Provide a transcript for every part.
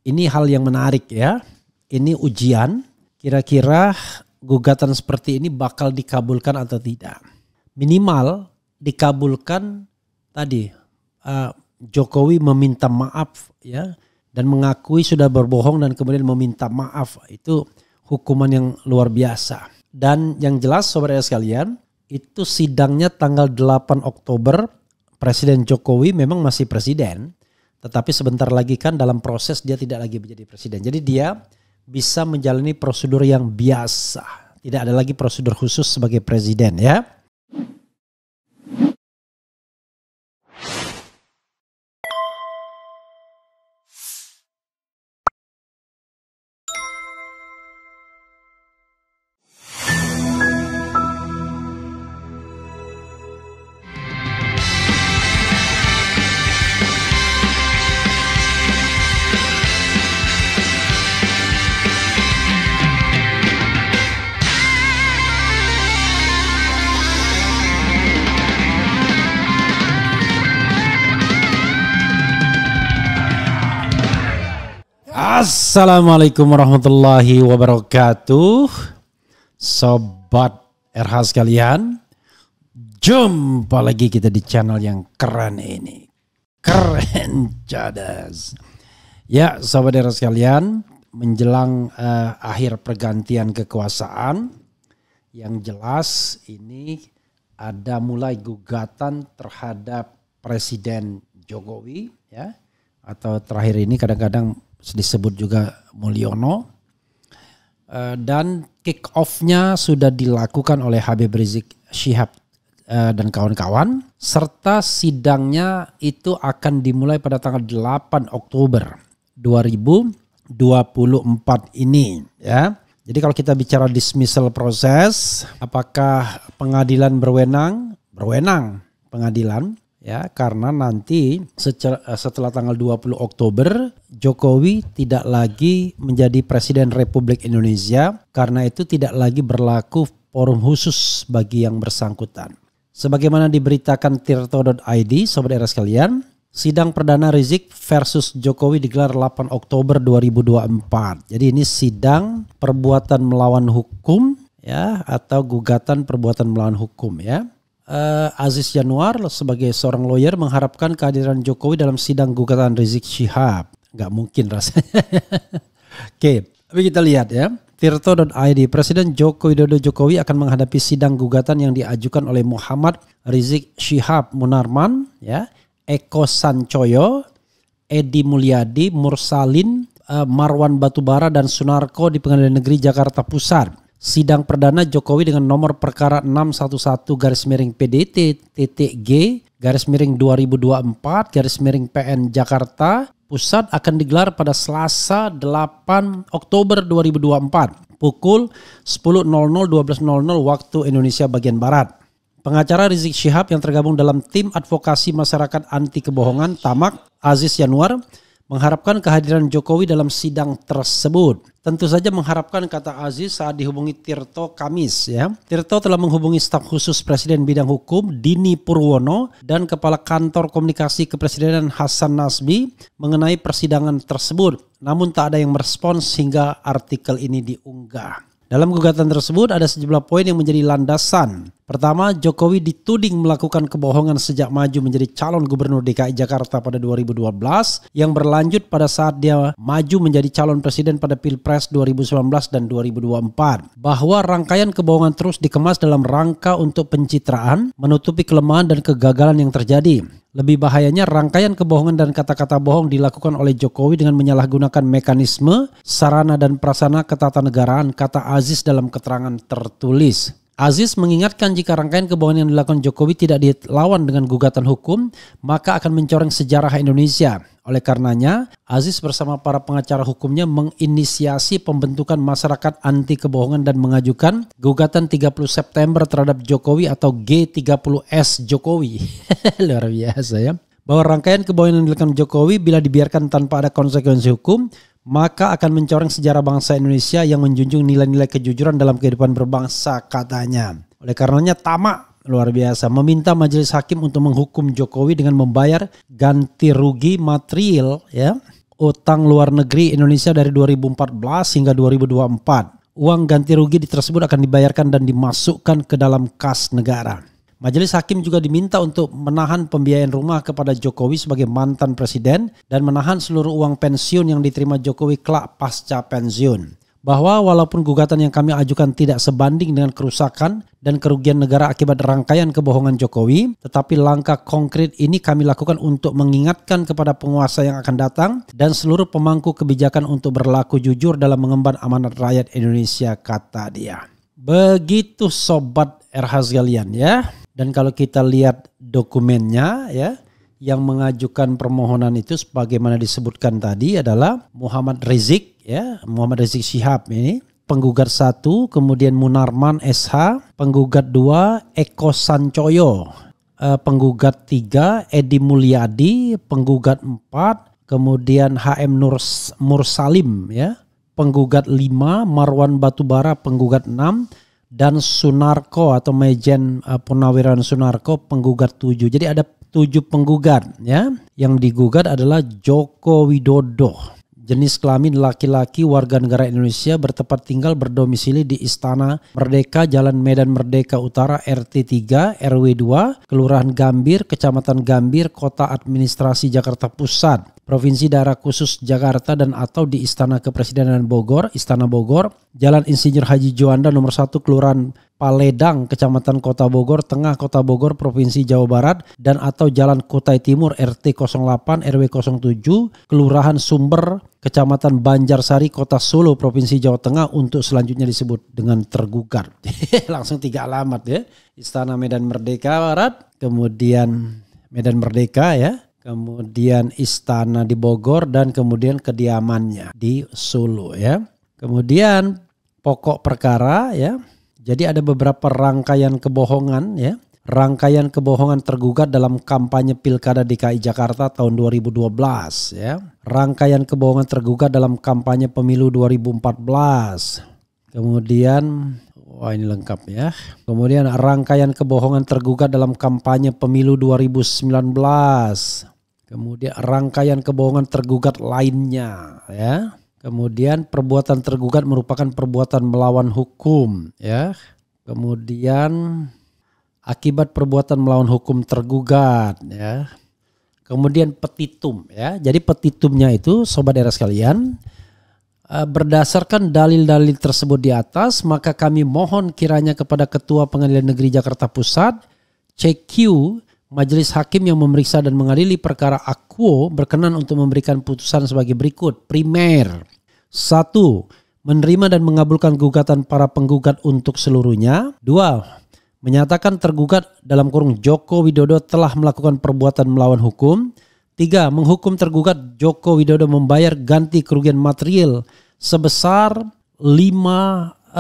ini hal yang menarik ya. Ini ujian, kira-kira gugatan seperti ini bakal dikabulkan atau tidak. Minimal dikabulkan tadi Jokowi meminta maaf ya dan mengakui sudah berbohong dan kemudian meminta maaf. Itu hukuman yang luar biasa. Dan yang jelas saudara sekalian, itu sidangnya tanggal 8 Oktober. Presiden Jokowi memang masih presiden, tetapi sebentar lagi kan dalam proses dia tidak lagi menjadi presiden. Jadi dia bisa menjalani prosedur yang biasa. Tidak ada lagi prosedur khusus sebagai presiden ya. Assalamualaikum warahmatullahi wabarakatuh. Sobat RH sekalian, jumpa lagi kita di channel yang keren ini. Keren cadas. Ya sobat RH sekalian, menjelang akhir pergantian kekuasaan, yang jelas ini ada mulai gugatan terhadap Presiden Jokowi ya, atau terakhir ini kadang-kadang disebut juga Mulyono, dan kick off-nya sudah dilakukan oleh Habib Rizik Syihab dan kawan-kawan, serta sidangnya itu akan dimulai pada tanggal 8 Oktober 2024 ini ya. Jadi kalau kita bicara dismissal proses, apakah pengadilan berwenang? Berwenang pengadilan. Ya, karena nanti setelah tanggal 20 Oktober Jokowi tidak lagi menjadi Presiden Republik Indonesia, karena itu tidak lagi berlaku forum khusus bagi yang bersangkutan. Sebagaimana diberitakan tirto.id, sobat era sekalian, sidang perdana Rizik versus Jokowi digelar 8 Oktober 2024. Jadi ini sidang perbuatan melawan hukum ya, atau gugatan perbuatan melawan hukum ya. Aziz Yanuar sebagai seorang lawyer mengharapkan kehadiran Jokowi dalam sidang gugatan Rizik Syihab. Gak mungkin rasanya. Oke, tapi kita lihat ya. Tirto.id, Presiden Joko Widodo Jokowi akan menghadapi sidang gugatan yang diajukan oleh Muhammad Rizik Syihab Munarman, ya, Eko Sancoyo, Edi Mulyadi, Mursalin, Marwan Batubara dan Sunarko di Pengadilan Negeri Jakarta Pusat. Sidang perdana Jokowi dengan nomor perkara 611-PDT-G-2024-PN Jakarta Pusat akan digelar pada Selasa 8 Oktober 2024 pukul 10.00 12.00 waktu Indonesia bagian Barat. Pengacara Rizik Syihab yang tergabung dalam tim advokasi masyarakat anti kebohongan Tamak, Aziz Yanuar, mengharapkan kehadiran Jokowi dalam sidang tersebut. Tentu saja mengharapkan, kata Aziz saat dihubungi Tirto Kamis ya. Tirto telah menghubungi staf khusus Presiden bidang hukum Dini Purwono dan Kepala Kantor Komunikasi Kepresidenan Hasan Nasbi mengenai persidangan tersebut. Namun tak ada yang merespons hingga artikel ini diunggah. Dalam gugatan tersebut ada sejumlah poin yang menjadi landasan. Pertama, Jokowi dituding melakukan kebohongan sejak maju menjadi calon gubernur DKI Jakarta pada 2012 yang berlanjut pada saat dia maju menjadi calon presiden pada Pilpres 2019 dan 2024. Bahwa rangkaian kebohongan terus dikemas dalam rangka untuk pencitraan, menutupi kelemahan dan kegagalan yang terjadi. Lebih bahayanya, rangkaian kebohongan dan kata-kata bohong dilakukan oleh Jokowi dengan menyalahgunakan mekanisme, sarana dan prasarana ketatanegaraan, kata Aziz dalam keterangan tertulis. Aziz mengingatkan jika rangkaian kebohongan yang dilakukan Jokowi tidak dilawan dengan gugatan hukum, maka akan mencoreng sejarah Indonesia. Oleh karenanya, Aziz bersama para pengacara hukumnya menginisiasi pembentukan masyarakat anti kebohongan dan mengajukan gugatan 30 September terhadap Jokowi atau G30S Jokowi. Luar biasa ya. Bahwa rangkaian kebohongan yang dilakukan Jokowi bila dibiarkan tanpa ada konsekuensi hukum, maka akan mencoreng sejarah bangsa Indonesia yang menjunjung nilai-nilai kejujuran dalam kehidupan berbangsa, katanya. Oleh karenanya Tamak luar biasa meminta majelis hakim untuk menghukum Jokowi dengan membayar ganti rugi material ya utang luar negeri Indonesia dari 2014 hingga 2024. Uang ganti rugi tersebut akan dibayarkan dan dimasukkan ke dalam kas negara. Majelis Hakim juga diminta untuk menahan pembiayaan rumah kepada Jokowi sebagai mantan presiden dan menahan seluruh uang pensiun yang diterima Jokowi kelak pasca pensiun. Bahwa walaupun gugatan yang kami ajukan tidak sebanding dengan kerusakan dan kerugian negara akibat rangkaian kebohongan Jokowi, tetapi langkah konkret ini kami lakukan untuk mengingatkan kepada penguasa yang akan datang dan seluruh pemangku kebijakan untuk berlaku jujur dalam mengemban amanat rakyat Indonesia, kata dia. Begitu sobat RH sekalian ya. Dan kalau kita lihat dokumennya ya, yang mengajukan permohonan itu sebagaimana disebutkan tadi adalah Muhammad Rizik ya, Muhammad Rizik Syihab ini penggugat 1, kemudian Munarman SH, penggugat 2 Eko Sancoyo, penggugat 3 Edi Mulyadi, penggugat 4 kemudian HM Mursalim ya, penggugat 5 Marwan Batubara, penggugat 6 dan Sunarko atau Majen Purnawirawan Sunarko penggugat 7. Jadi ada 7 penggugat ya. Yang digugat adalah Joko Widodo. Jenis kelamin laki-laki, warga negara Indonesia, bertempat tinggal berdomisili di Istana Merdeka, Jalan Medan Merdeka Utara, RT 3, RW 2, Kelurahan Gambir, Kecamatan Gambir, Kota Administrasi Jakarta Pusat, Provinsi Daerah Khusus Jakarta dan atau di Istana Kepresidenan Bogor, Istana Bogor, Jalan Insinyur Haji Juanda nomor 1, Kelurahan Paledang, Kecamatan Kota Bogor, Tengah Kota Bogor, Provinsi Jawa Barat, dan atau Jalan Kutai Timur, RT 08, RW 07, Kelurahan Sumber, Kecamatan Banjarsari, Kota Solo, Provinsi Jawa Tengah, untuk selanjutnya disebut dengan tergugat. Langsung 3 alamat ya. Istana Medan Merdeka Barat, kemudian Medan Merdeka ya, kemudian istana di Bogor, dan kemudian kediamannya di Solo ya. Kemudian pokok perkara ya. Jadi ada beberapa rangkaian kebohongan ya. Rangkaian kebohongan tergugat dalam kampanye Pilkada DKI Jakarta tahun 2012 ya. Rangkaian kebohongan tergugat dalam kampanye pemilu 2014. Kemudian ini lengkap ya. Kemudian rangkaian kebohongan tergugat dalam kampanye pemilu 2019. Kemudian rangkaian kebohongan tergugat lainnya ya. Kemudian perbuatan tergugat merupakan perbuatan melawan hukum ya. Kemudian akibat perbuatan melawan hukum tergugat ya. Kemudian petitum ya. Jadi petitumnya itu sobat era sekalian, berdasarkan dalil-dalil tersebut di atas, maka kami mohon kiranya kepada Ketua Pengadilan Negeri Jakarta Pusat CQ Majelis Hakim yang memeriksa dan mengadili perkara Akuo berkenan untuk memberikan putusan sebagai berikut. Primer, 1. Menerima dan mengabulkan gugatan para penggugat untuk seluruhnya. 2. Menyatakan tergugat dalam kurung Joko Widodo telah melakukan perbuatan melawan hukum. 3. Menghukum tergugat Joko Widodo membayar ganti kerugian material sebesar 5.246,75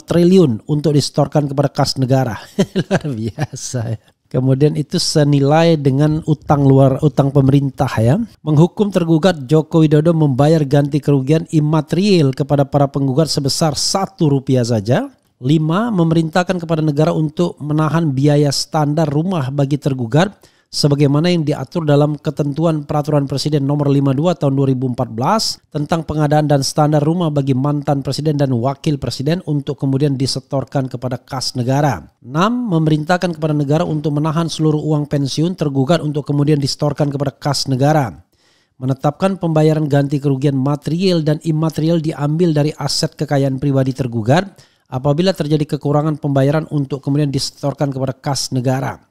triliun untuk disetorkan kepada kas negara. Luar biasa ya. Kemudian itu senilai dengan utang pemerintah ya. Menghukum tergugat Joko Widodo membayar ganti kerugian imaterial kepada para penggugat sebesar Rp1 saja. 5. Memerintahkan kepada negara untuk menahan biaya standar rumah bagi tergugat sebagaimana yang diatur dalam ketentuan Peraturan Presiden Nomor 52 Tahun 2014 tentang pengadaan dan standar rumah bagi mantan presiden dan wakil presiden untuk kemudian disetorkan kepada kas negara. 6. Memerintahkan kepada negara untuk menahan seluruh uang pensiun tergugat untuk kemudian disetorkan kepada kas negara. Menetapkan pembayaran ganti kerugian material dan imaterial diambil dari aset kekayaan pribadi tergugat apabila terjadi kekurangan pembayaran untuk kemudian disetorkan kepada kas negara.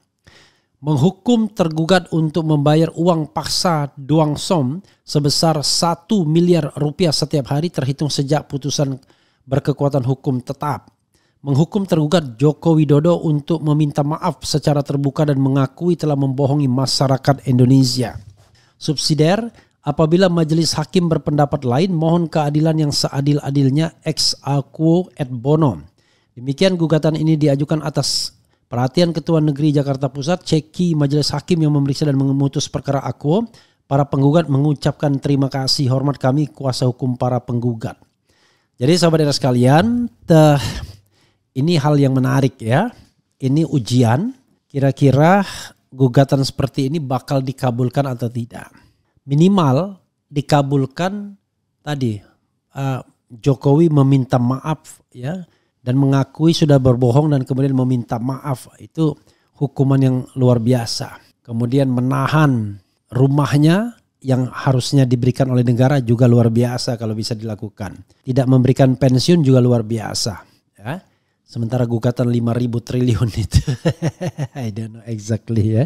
Menghukum tergugat untuk membayar uang paksa duangsom sebesar 1 miliar rupiah setiap hari terhitung sejak putusan berkekuatan hukum tetap. Menghukum tergugat Joko Widodo untuk meminta maaf secara terbuka dan mengakui telah membohongi masyarakat Indonesia. Subsidiar, apabila majelis hakim berpendapat lain, mohon keadilan yang seadil-adilnya ex aequo et bono. Demikian gugatan ini diajukan atas perhatian Ketua Negeri Jakarta Pusat, CQ Majelis Hakim yang memeriksa dan memutus perkara Akuo. Para penggugat mengucapkan terima kasih, hormat kami kuasa hukum para penggugat. Jadi sahabat era sekalian, ini hal yang menarik ya. Ini ujian, kira-kira gugatan seperti ini bakal dikabulkan atau tidak. Minimal dikabulkan tadi Jokowi meminta maaf ya dan mengakui sudah berbohong dan kemudian meminta maaf, itu hukuman yang luar biasa. Kemudian menahan rumahnya yang harusnya diberikan oleh negara juga luar biasa kalau bisa dilakukan. Tidak memberikan pensiun juga luar biasa ya. Sementara gugatan 5.000 triliun itu I don't know exactly ya.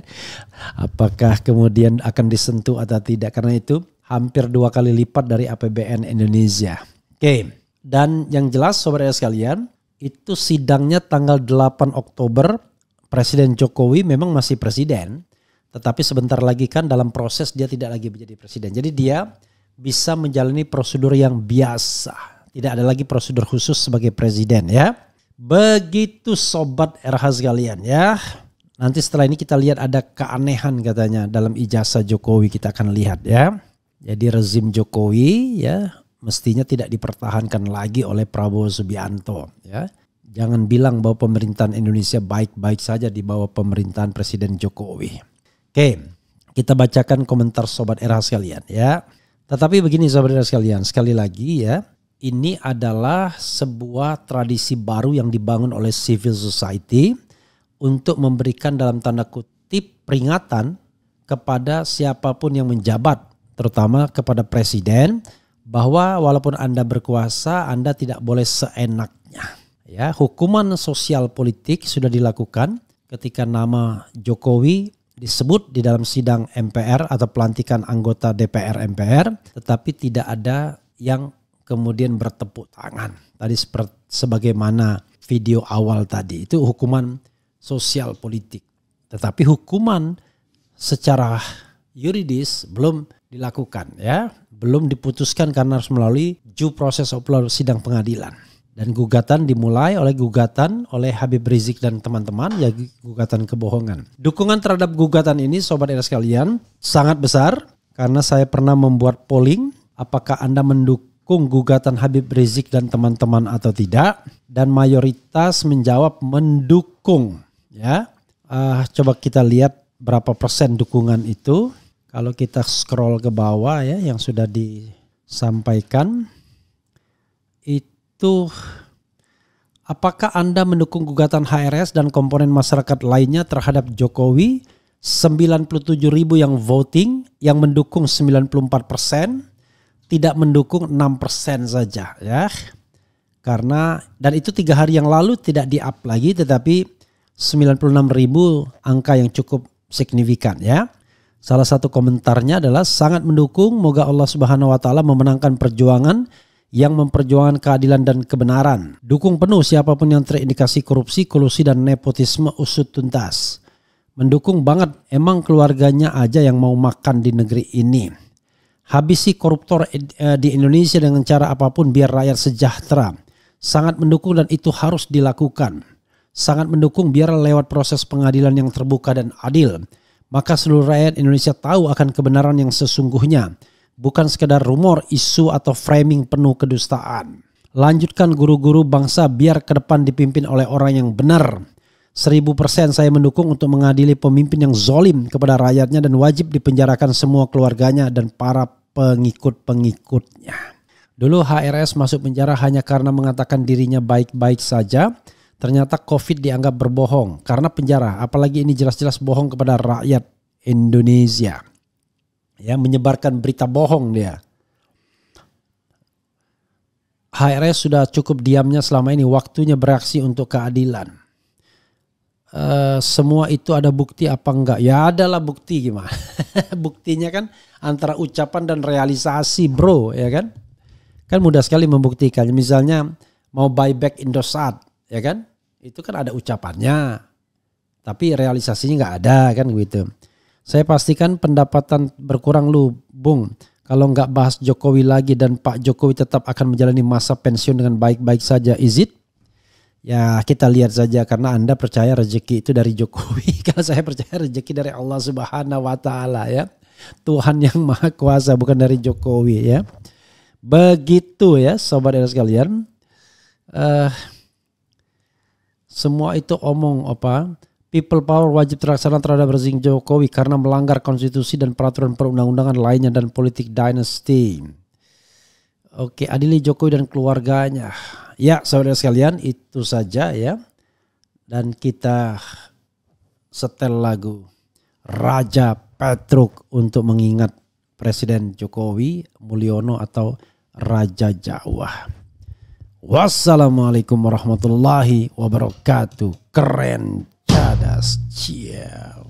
Apakah kemudian akan disentuh atau tidak, karena itu hampir 2 kali lipat dari APBN Indonesia. Oke. Dan yang jelas sobat sekalian, itu sidangnya tanggal 8 Oktober. Presiden Jokowi memang masih presiden, tetapi sebentar lagi kan dalam proses dia tidak lagi menjadi presiden. Jadi dia bisa menjalani prosedur yang biasa. Tidak ada lagi prosedur khusus sebagai presiden ya. Begitu sobat RH sekalian ya. Nanti setelah ini kita lihat ada keanehan katanya dalam ijazah Jokowi, kita akan lihat ya. Jadi rezim Jokowi ya mestinya tidak dipertahankan lagi oleh Prabowo Subianto ya. Jangan bilang bahwa pemerintahan Indonesia baik-baik saja di bawah pemerintahan Presiden Jokowi. Oke, kita bacakan komentar sobat RH sekalian ya. Tetapi begini sobat RH sekalian, sekali lagi ya, ini adalah sebuah tradisi baru yang dibangun oleh civil society untuk memberikan dalam tanda kutip peringatan kepada siapapun yang menjabat, terutama kepada presiden, bahwa walaupun Anda berkuasa, Anda tidak boleh seenaknya. Ya, hukuman sosial politik sudah dilakukan ketika nama Jokowi disebut di dalam sidang MPR atau pelantikan anggota DPR MPR, tetapi tidak ada yang kemudian bertepuk tangan. Tadi sebagaimana video awal tadi, itu hukuman sosial politik. Tetapi hukuman secara yuridis belum dilakukan ya, belum diputuskan karena harus melalui due process of law, sidang pengadilan. Dan gugatan dimulai oleh Habib Rizik dan teman-teman, ya gugatan kebohongan. Dukungan terhadap gugatan ini sobat RH sekalian sangat besar karena saya pernah membuat polling apakah Anda mendukung gugatan Habib Rizik dan teman-teman atau tidak, dan mayoritas menjawab mendukung ya. Coba kita lihat berapa persen dukungan itu. Kalau kita scroll ke bawah ya yang sudah disampaikan itu, apakah Anda mendukung gugatan HRS dan komponen masyarakat lainnya terhadap Jokowi? 97.000 yang voting, yang mendukung 94%, tidak mendukung 6% saja ya. Karena dan itu 3 hari yang lalu tidak di-up lagi, tetapi 96.000 angka yang cukup signifikan ya. Salah satu komentarnya adalah sangat mendukung, moga Allah Subhanahu wa taala memenangkan perjuangan yang memperjuangkan keadilan dan kebenaran. Dukung penuh siapapun yang terindikasi korupsi, kolusi dan nepotisme, usut tuntas. Mendukung banget, emang keluarganya aja yang mau makan di negeri ini. Habisi koruptor di Indonesia dengan cara apapun biar rakyat sejahtera. Sangat mendukung dan itu harus dilakukan. Sangat mendukung biar lewat proses pengadilan yang terbuka dan adil. Maka seluruh rakyat Indonesia tahu akan kebenaran yang sesungguhnya. Bukan sekedar rumor, isu atau framing penuh kedustaan. Lanjutkan guru-guru bangsa biar ke depan dipimpin oleh orang yang benar. 1000% saya mendukung untuk mengadili pemimpin yang zolim kepada rakyatnya dan wajib dipenjarakan semua keluarganya dan para pengikut-pengikutnya. Dulu HRS masuk penjara hanya karena mengatakan dirinya baik-baik saja. Ternyata COVID dianggap berbohong karena penjara. Apalagi ini jelas-jelas bohong kepada rakyat Indonesia. Ya, menyebarkan berita bohong dia. HRS sudah cukup diamnya selama ini, waktunya bereaksi untuk keadilan. Semua itu ada bukti apa enggak? Ya adalah bukti gimana? Buktinya kan antara ucapan dan realisasi bro, ya kan? Kan mudah sekali membuktikan. Misalnya mau buyback Indosat, ya kan? Itu kan ada ucapannya, tapi realisasinya nggak ada kan gitu. Saya pastikan pendapatan berkurang lu, Bung. Kalau nggak bahas Jokowi lagi dan Pak Jokowi tetap akan menjalani masa pensiun dengan baik-baik saja. Is it? Ya kita lihat saja karena Anda percaya rezeki itu dari Jokowi. Kalau saya percaya rezeki dari Allah Subhanahu wa taala ya. Tuhan yang Maha Kuasa, bukan dari Jokowi ya. Begitu ya sobat sekalian. Semua itu omong apa? People power wajib terlaksana terhadap rezim Jokowi karena melanggar konstitusi dan peraturan perundang-undangan lainnya dan politik dinasti. Oke, adili Jokowi dan keluarganya. Ya, saudara sekalian, itu saja ya. Dan kita setel lagu Raja Petruk untuk mengingat Presiden Jokowi Mulyono atau Raja Jawa. Wassalamualaikum warahmatullahi wabarakatuh. Keren cadas. Ciao.